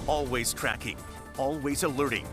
Always tracking, always alerting.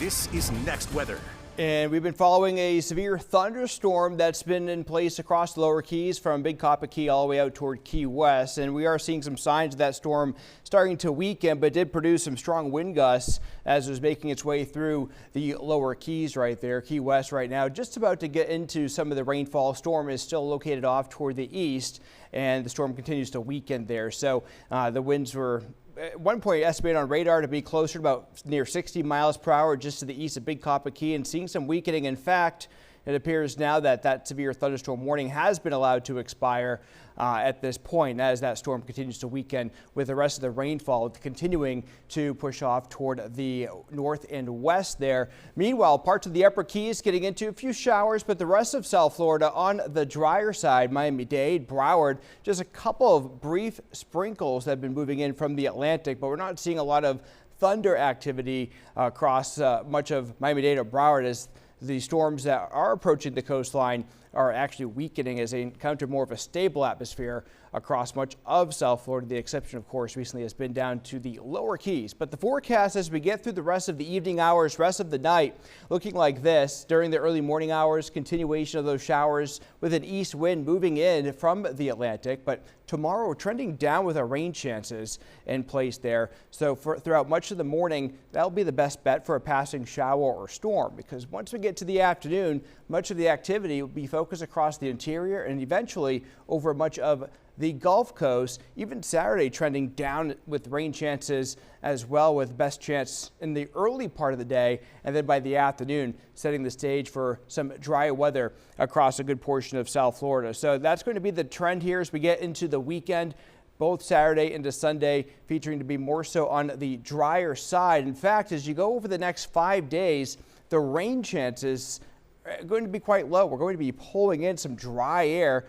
This is Next Weather. And we've been following a severe thunderstorm that's been in place across the lower Keys from Big Copper Key all the way out toward Key West. And we are seeing some signs of that storm starting to weaken, but did produce some strong wind gusts as it was making its way through the lower Keys right there. Key West right now just about to get into some of the rainfall. Storm is still located off toward the east, and the storm continues to weaken there. So the winds were at one point estimated on radar to be closer to about near 60 miles per hour just to the east of Big Copper Key, and seeing some weakening. In fact, it appears now that that severe thunderstorm warning has been allowed to expire at this point as that storm continues to weaken, with the rest of the rainfall continuing to push off toward the north and west there. Meanwhile, parts of the upper Keys getting into a few showers, but the rest of South Florida on the drier side, Miami-Dade, Broward, just a couple of brief sprinkles that have been moving in from the Atlantic, but we're not seeing a lot of thunder activity across much of Miami-Dade or Broward, as the storms that are approaching the coastline are actually weakening as they encounter more of a stable atmosphere across much of South Florida. The exception, of course, recently has been down to the lower Keys. But the forecast as we get through the rest of the evening hours, rest of the night, looking like this. During the early morning hours, continuation of those showers with an east wind moving in from the Atlantic. But tomorrow we're trending down with our rain chances in place there. So throughout much of the morning, that'll be the best bet for a passing shower or storm, because once we get to the afternoon, much of the activity will be focused across the interior and eventually over much of the Gulf Coast. Even Saturday trending down with rain chances as well, with best chance in the early part of the day, and then by the afternoon setting the stage for some dry weather across a good portion of South Florida. So that's going to be the trend here as we get into the weekend, both Saturday into Sunday, featuring to be more so on the drier side. In fact, as you go over the next 5 days, the rain chances are going to be quite low. We're going to be pulling in some dry air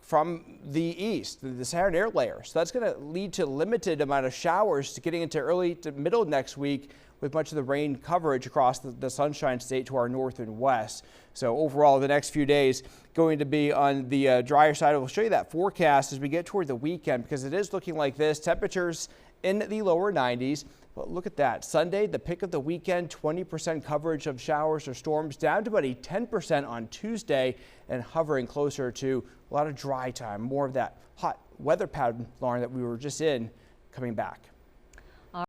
from the east, the Saharan air layer. So that's going to lead to limited amount of showers getting into early to middle of next week, with much of the rain coverage across the Sunshine State to our north and west. So overall, the next few days going to be on the drier side. We'll show you that forecast as we get toward the weekend, because it is looking like this. Temperatures in the lower 90s. But look at that. Sunday, the pick of the weekend, 20% coverage of showers or storms, down to about a 10% on Tuesday, and hovering closer to a lot of dry time. More of that hot weather pattern, Lauren, that we were just in coming back.